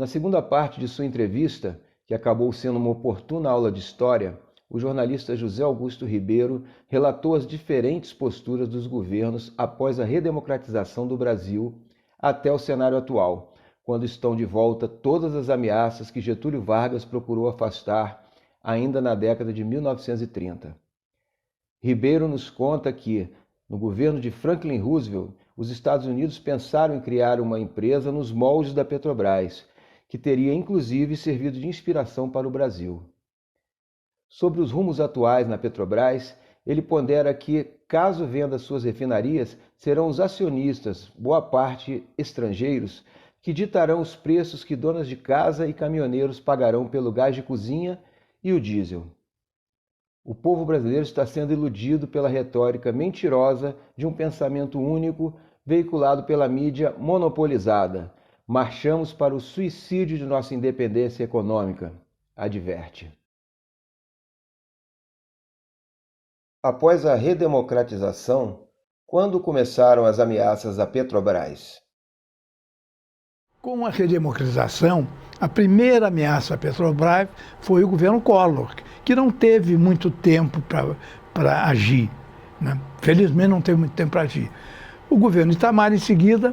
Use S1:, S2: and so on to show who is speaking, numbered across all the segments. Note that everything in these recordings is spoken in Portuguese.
S1: Na segunda parte de sua entrevista, que acabou sendo uma oportuna aula de história, o jornalista José Augusto Ribeiro relatou as diferentes posturas dos governos após a redemocratização do Brasil até o cenário atual, quando estão de volta todas as ameaças que Getúlio Vargas procurou afastar ainda na década de 1930. Ribeiro nos conta que, no governo de Franklin Roosevelt, os Estados Unidos pensaram em criar uma empresa nos moldes da Petrobras, que teria inclusive servido de inspiração para o Brasil. Sobre os rumos atuais na Petrobras, ele pondera que, caso venda suas refinarias, serão os acionistas, boa parte estrangeiros, que ditarão os preços que donas de casa e caminhoneiros pagarão pelo gás de cozinha e o diesel. O povo brasileiro está sendo iludido pela retórica mentirosa de um pensamento único veiculado pela mídia monopolizada. Marchamos para o suicídio de nossa independência econômica, adverte. Após a redemocratização, quando começaram as ameaças à Petrobras?
S2: Com a redemocratização, a primeira ameaça à Petrobras foi o governo Collor, que não teve muito tempo para agir, né? Felizmente não teve muito tempo para agir. O governo Itamar, em seguida,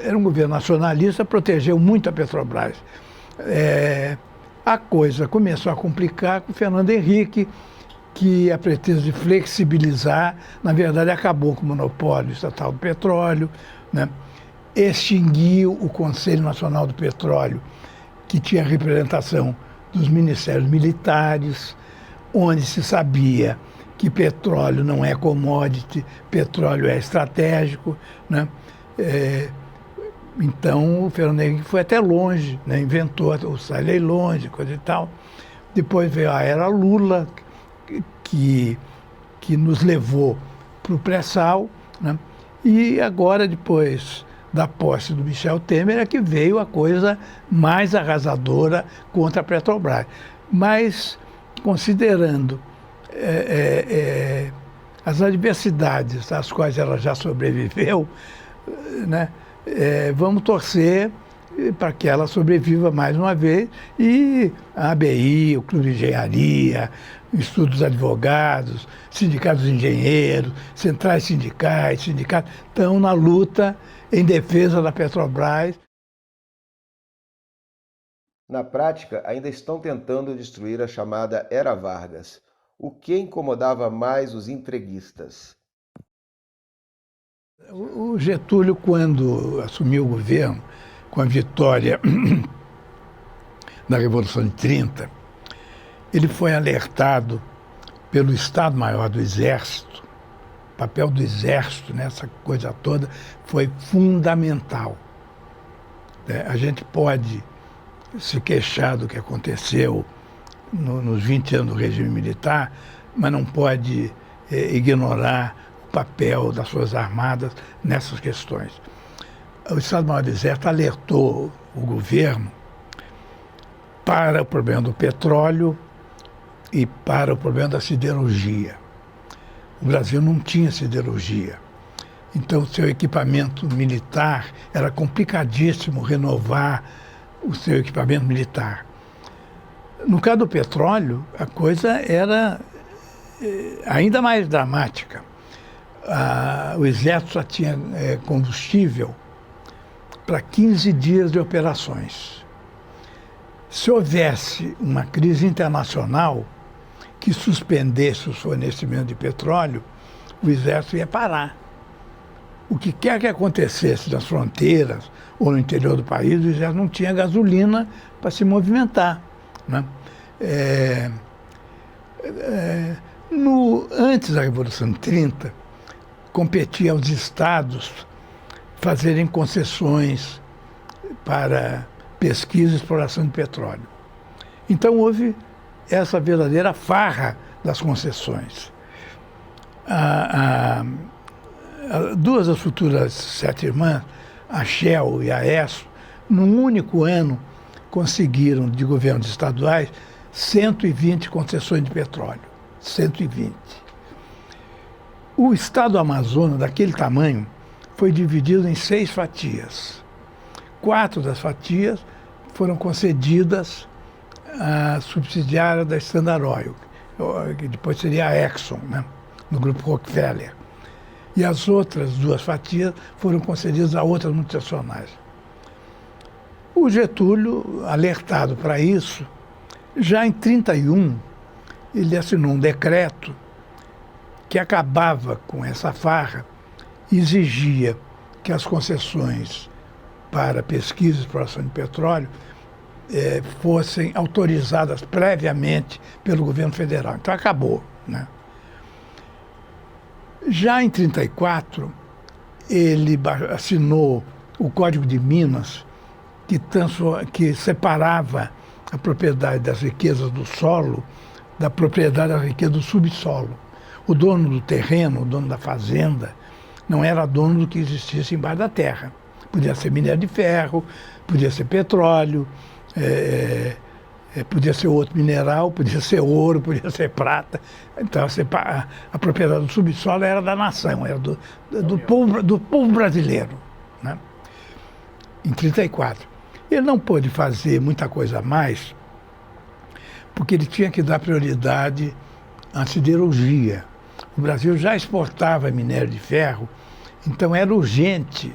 S2: era um governo nacionalista, protegeu muito a Petrobras. A coisa começou a complicar com o Fernando Henrique, que, a pretexto de flexibilizar, na verdade acabou com o monopólio estatal do petróleo, né? Extinguiu o Conselho Nacional do Petróleo, que tinha representação dos ministérios militares, onde se sabia que petróleo não é commodity, petróleo é estratégico, né? Então o Fernando Henrique foi até longe, né? Inventou o sai leilões, coisa e tal. Depois veio a era Lula, que nos levou para o pré-sal, né? E agora, depois da posse do Michel Temer, é que veio a coisa mais arrasadora contra a Petrobras. Mas, considerando as adversidades às quais ela já sobreviveu, né, vamos torcer para que ela sobreviva mais uma vez, e a ABI, o Clube de Engenharia, o Instituto dos Advogados, sindicatos de engenheiros, centrais sindicais, sindicatos, estão na luta em defesa da Petrobras.
S1: Na prática, ainda estão tentando destruir a chamada Era Vargas. O que incomodava mais os entreguistas?
S2: O Getúlio, quando assumiu o governo, com a vitória da Revolução de 30, ele foi alertado pelo Estado-Maior do Exército. O papel do Exército nessa coisa toda foi fundamental. A gente pode se queixar do que aconteceu nos 20 anos do regime militar, mas não pode ignorar o papel das Forças Armadas nessas questões. O Estado-Maior do Exército alertou o governo para o problema do petróleo e para o problema da siderurgia. O Brasil não tinha siderurgia. Então, seu equipamento militar era complicadíssimo renovar o seu equipamento militar. No caso do petróleo, a coisa era ainda mais dramática. O Exército só tinha combustível para 15 dias de operações. Se houvesse uma crise internacional que suspendesse o fornecimento de petróleo, o Exército ia parar. O que quer que acontecesse nas fronteiras ou no interior do país, o Exército não tinha gasolina para se movimentar, né? Antes da Revolução de 30, competia aos estados fazerem concessões para pesquisa e exploração de petróleo. Então houve essa verdadeira farra das concessões. Duas das futuras sete irmãs, a Shell e a Esso, num único ano conseguiram, de governos estaduais, 120 concessões de petróleo. 120. O estado do Amazonas, daquele tamanho, foi dividido em 6 fatias. 4 das fatias foram concedidas à subsidiária da Standard Oil, que depois seria a Exxon, né, no grupo Rockefeller. E as outras 2 fatias foram concedidas a outras multinacionais. O Getúlio, alertado para isso, já em 1931, ele assinou um decreto que acabava com essa farra, exigia que as concessões para pesquisa e exploração de petróleo fossem autorizadas previamente pelo governo federal. Então acabou, né? Já em 1934, ele assinou o Código de Minas, que separava a propriedade das riquezas do solo da propriedade da riqueza do subsolo. O dono do terreno, o dono da fazenda, não era dono do que existisse embaixo da terra. Podia ser minério de ferro, podia ser petróleo, podia ser outro mineral, podia ser ouro, podia ser prata. Então a propriedade do subsolo era da nação, era do povo brasileiro, né? Em 1934. Ele não pôde fazer muita coisa a mais, porque ele tinha que dar prioridade à siderurgia. O Brasil já exportava minério de ferro, então era urgente,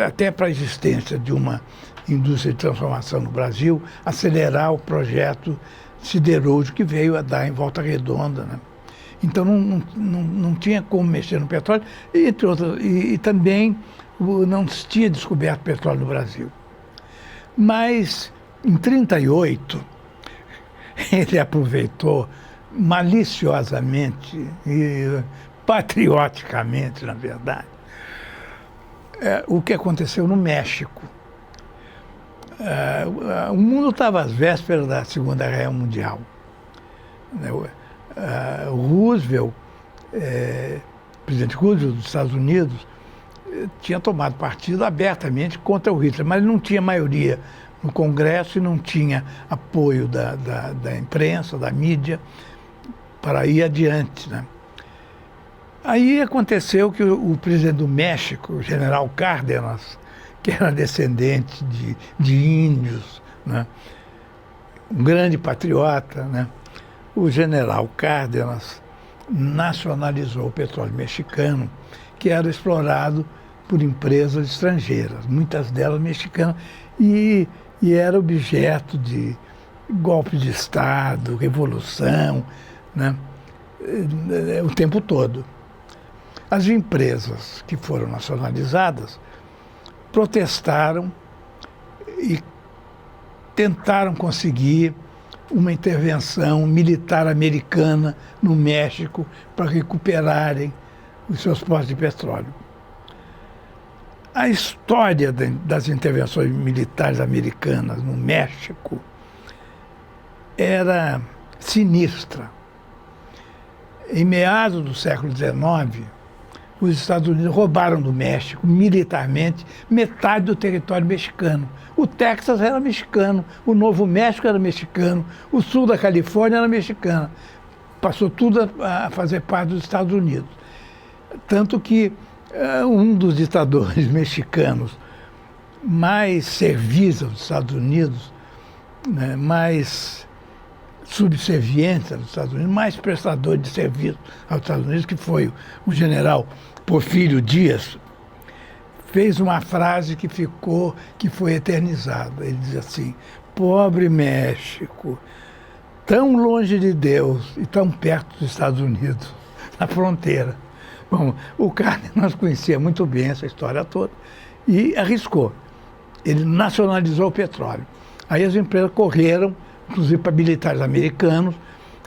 S2: até para a existência de uma indústria de transformação no Brasil, acelerar o projeto siderúrgico que veio a dar em Volta Redonda, né? Então não tinha como mexer no petróleo, entre outras, e também não se tinha descoberto petróleo no Brasil. Mas em 1938, ele aproveitou maliciosamente e patrioticamente, na verdade, o que aconteceu no México. O mundo estava às vésperas da Segunda Guerra Mundial. O Roosevelt, presidente Roosevelt dos Estados Unidos, tinha tomado partido abertamente contra o Hitler, mas ele não tinha maioria no Congresso e não tinha apoio da imprensa, da mídia, para ir adiante, né? Aí aconteceu que o presidente do México, o general Cárdenas, que era descendente de índios, né? Um grande patriota, né? O general Cárdenas nacionalizou o petróleo mexicano, que era explorado por empresas estrangeiras, muitas delas mexicanas, e era objeto de golpe de Estado, revolução, né? O tempo todo. As empresas que foram nacionalizadas protestaram e tentaram conseguir uma intervenção militar americana no México para recuperarem os seus postos de petróleo. A história das intervenções militares americanas no México era sinistra. Em meados do século XIX, os Estados Unidos roubaram do México, militarmente, metade do território mexicano. O Texas era mexicano, o Novo México era mexicano, o sul da Califórnia era mexicano. Passou tudo a fazer parte dos Estados Unidos. Tanto que um dos ditadores mexicanos mais servis aos Estados Unidos, né, mais subserviente aos Estados Unidos, mais prestador de serviço aos Estados Unidos, que foi o general Porfírio Dias, fez uma frase que foi eternizada. Ele diz assim: pobre México, tão longe de Deus e tão perto dos Estados Unidos, na fronteira. Bom, o Cárdenas conhecia muito bem essa história toda e arriscou. Ele nacionalizou o petróleo. Aí as empresas correram, inclusive para militares americanos,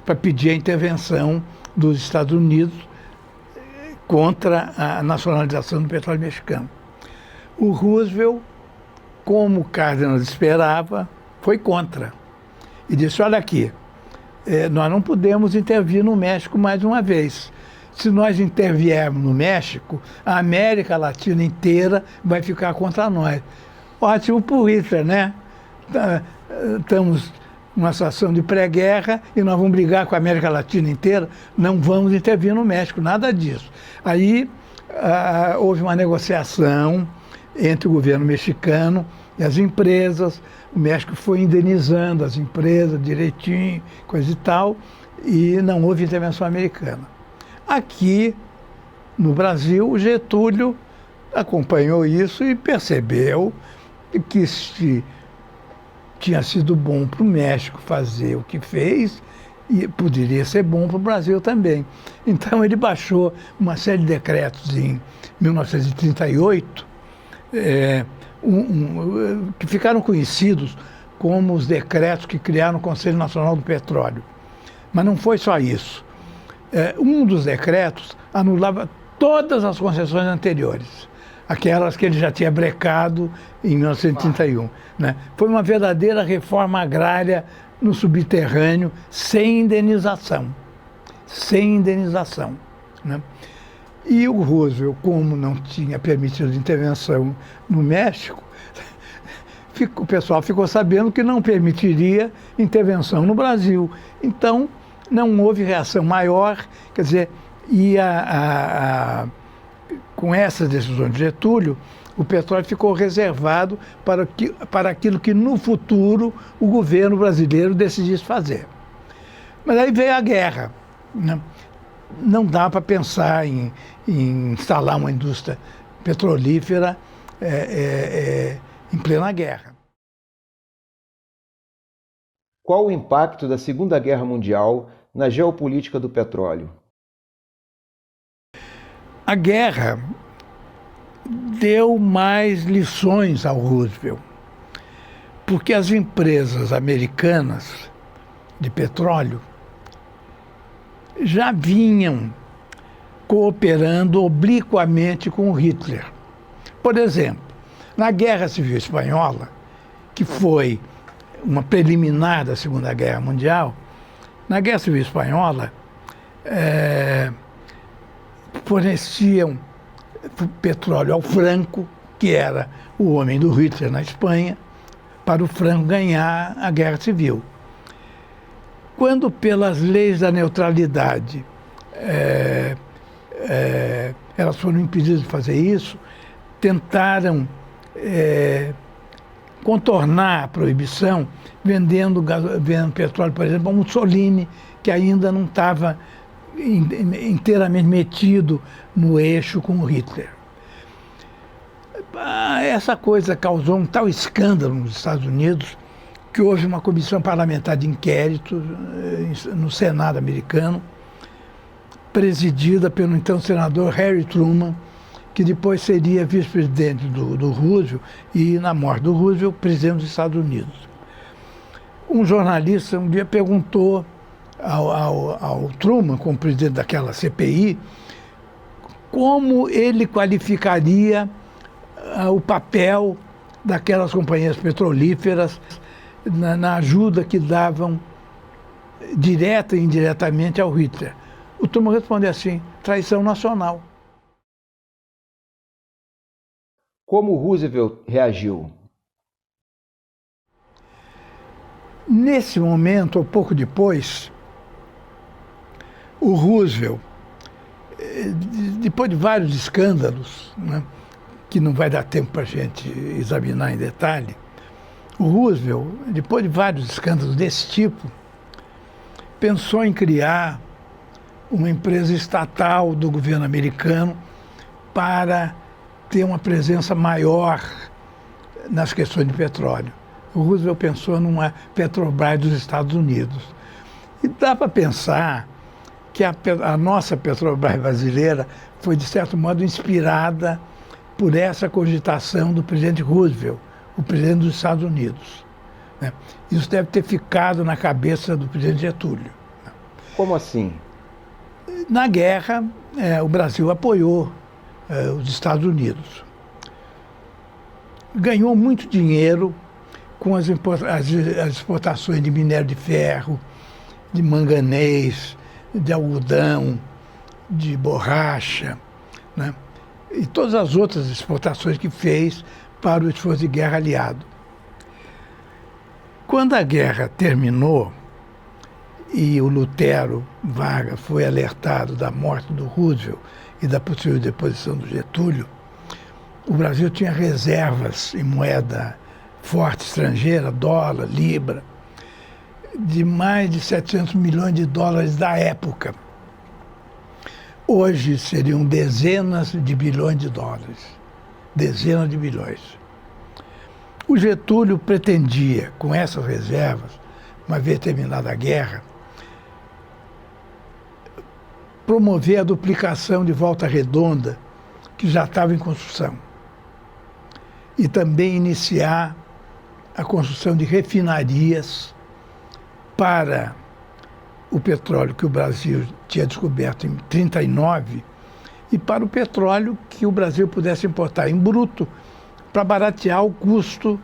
S2: para pedir a intervenção dos Estados Unidos contra a nacionalização do petróleo mexicano. O Roosevelt, como o Cárdenas esperava, foi contra. E disse: olha aqui, nós não podemos intervir no México mais uma vez. Se nós interviermos no México, a América Latina inteira vai ficar contra nós. Ótimo para o Hitler, né? Estamos numa situação de pré-guerra e nós vamos brigar com a América Latina inteira, não vamos intervir no México, nada disso. Aí houve uma negociação entre o governo mexicano e as empresas. o México foi indenizando as empresas direitinho, coisa e tal, e não houve intervenção americana. Aqui, no Brasil, o Getúlio acompanhou isso e percebeu que se tinha sido bom para o México fazer o que fez, e poderia ser bom para o Brasil também. Então ele baixou uma série de decretos em 1938, que ficaram conhecidos como os decretos que criaram o Conselho Nacional do Petróleo. Mas não foi só isso. Um dos decretos anulava todas as concessões anteriores, aquelas que ele já tinha brecado em 1931. Né? Foi uma verdadeira reforma agrária no subterrâneo, sem indenização. Sem indenização. Né? E o Roosevelt, como não tinha permitido intervenção no México, o pessoal ficou sabendo que não permitiria intervenção no Brasil. Então, não houve reação maior, quer dizer, com essas decisões de Getúlio, o petróleo ficou reservado para aquilo que no futuro o governo brasileiro decidisse fazer. Mas aí veio a guerra. Né? Não dá para pensar em instalar uma indústria petrolífera em plena guerra.
S1: Qual o impacto da Segunda Guerra Mundial na geopolítica do petróleo?
S2: A guerra deu mais lições ao Roosevelt, porque as empresas americanas de petróleo já vinham cooperando obliquamente com o Hitler. Por exemplo, na Guerra Civil Espanhola, que foi uma preliminar da Segunda Guerra Mundial, na Guerra Civil Espanhola forneciam petróleo ao Franco, que era o homem do Hitler na Espanha, para o Franco ganhar a Guerra Civil. Quando, pelas leis da neutralidade, elas foram impedidas de fazer isso, tentaram contornar a proibição vendendo petróleo, por exemplo, a Mussolini, que ainda não estava inteiramente metido no eixo com o Hitler. Essa coisa causou um tal escândalo nos Estados Unidos que houve uma comissão parlamentar de inquérito no Senado americano, presidida pelo então senador Harry Truman, que depois seria vice-presidente do Roosevelt e, na morte do Roosevelt, presidente dos Estados Unidos. Um jornalista um dia perguntou ao Truman, como presidente daquela CPI, como ele qualificaria o papel daquelas companhias petrolíferas na ajuda que davam direta e indiretamente ao Hitler. O Truman respondeu assim: traição nacional.
S1: Como Roosevelt reagiu?
S2: Nesse momento, ou pouco depois, o Roosevelt, depois de vários escândalos, né, que não vai dar tempo para a gente examinar em detalhe, o Roosevelt, depois de vários escândalos desse tipo, pensou em criar uma empresa estatal do governo americano para ter uma presença maior nas questões de petróleo. O Roosevelt pensou numa Petrobras dos Estados Unidos. E dá para pensar que a nossa Petrobras brasileira foi, de certo modo, inspirada por essa cogitação do presidente Roosevelt, o presidente dos Estados Unidos. Né? Isso deve ter ficado na cabeça do presidente Getúlio.
S1: Como assim?
S2: Na guerra, o Brasil apoiou os Estados Unidos. Ganhou muito dinheiro com as exportações de minério de ferro, de manganês, de algodão, de borracha, né? E todas as outras exportações que fez para o esforço de guerra aliado. Quando a guerra terminou e o Lutero Vargas foi alertado da morte do Roosevelt e da possível deposição do Getúlio, o Brasil tinha reservas em moeda forte estrangeira, dólar, libra, de mais de 700 milhões de dólares da época. Hoje seriam dezenas de bilhões de dólares. Dezenas de bilhões. O Getúlio pretendia, com essas reservas, uma vez terminada a guerra, promover a duplicação de Volta Redonda, que já estava em construção, e também iniciar a construção de refinarias para o petróleo que o Brasil tinha descoberto em 1939 e para o petróleo que o Brasil pudesse importar em bruto para baratear o custo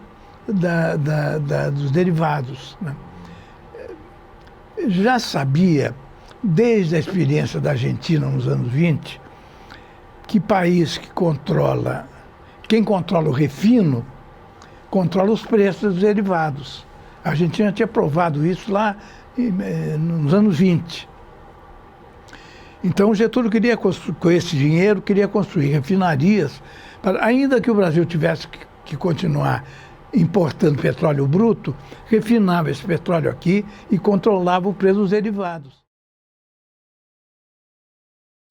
S2: dos derivados, né? Já sabia, desde a experiência da Argentina nos anos 20, que país que controla, quem controla o refino, controla os preços dos derivados. A Argentina tinha provado isso lá nos anos 20. Então o Getúlio queria, com esse dinheiro, queria construir refinarias, ainda que o Brasil tivesse que continuar importando petróleo bruto, refinava esse petróleo aqui e controlava o preço dos derivados.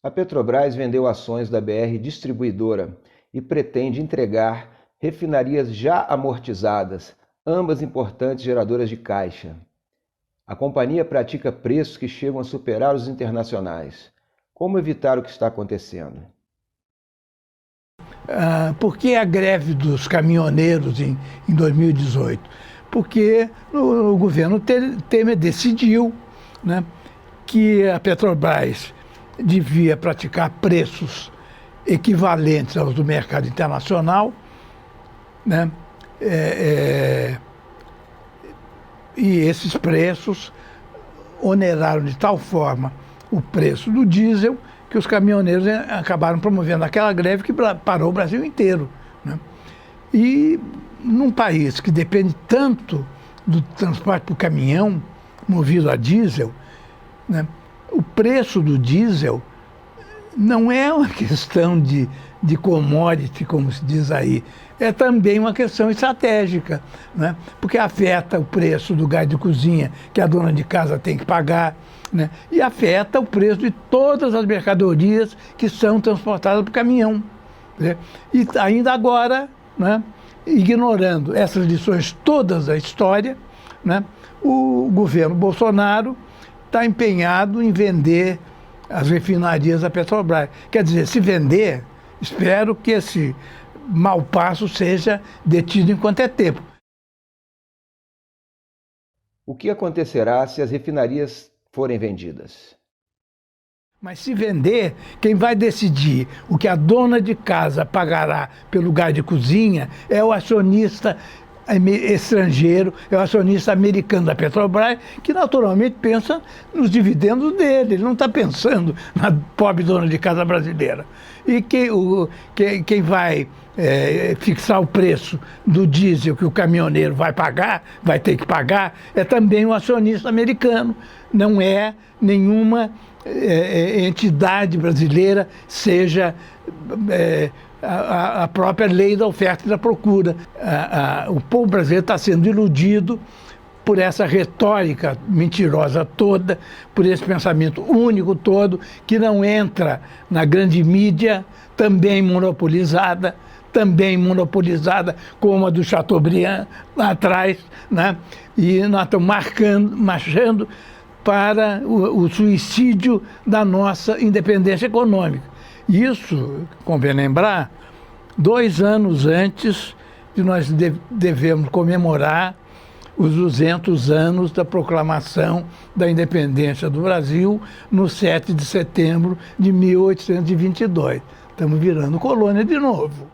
S1: A Petrobras vendeu ações da BR Distribuidora e pretende entregar refinarias já amortizadas, ambas importantes geradoras de caixa. A companhia pratica preços que chegam a superar os internacionais. Como evitar o que está acontecendo?
S2: Por que a greve dos caminhoneiros em 2018? Porque o governo Temer decidiu, né, que a Petrobras devia praticar preços equivalentes aos do mercado internacional, né, e esses preços oneraram de tal forma o preço do diesel que os caminhoneiros acabaram promovendo aquela greve que parou o Brasil inteiro, né? E num país que depende tanto do transporte por caminhão, movido a diesel, né, o preço do diesel não é uma questão de commodity, como se diz aí, é também uma questão estratégica, né? Porque afeta o preço do gás de cozinha que a dona de casa tem que pagar, né? E afeta o preço de todas as mercadorias que são transportadas por caminhão, né? E ainda agora, né, ignorando essas lições todas da história, né, o governo Bolsonaro está empenhado em vender as refinarias da Petrobras. Quer dizer, se vender, espero que esse mau passo seja detido enquanto é tempo.
S1: O que acontecerá se as refinarias forem vendidas?
S2: Mas se vender, quem vai decidir o que a dona de casa pagará pelo gás de cozinha é o acionista estrangeiro, é o acionista americano da Petrobras, que naturalmente pensa nos dividendos dele, ele não está pensando na pobre dona de casa brasileira. E quem vai fixar o preço do diesel que o caminhoneiro vai ter que pagar, é também um acionista americano, não é nenhuma entidade brasileira, seja a própria lei da oferta e da procura. O povo brasileiro está sendo iludido por essa retórica mentirosa toda, por esse pensamento único todo, que não entra na grande mídia, também monopolizada como a do Chateaubriand lá atrás, né? E nós estamos marchando para o suicídio da nossa independência econômica. Isso, convém lembrar, 2 anos antes de nós devemos comemorar os 200 anos da proclamação da independência do Brasil, no 7 de setembro de 1822. Estamos virando colônia de novo.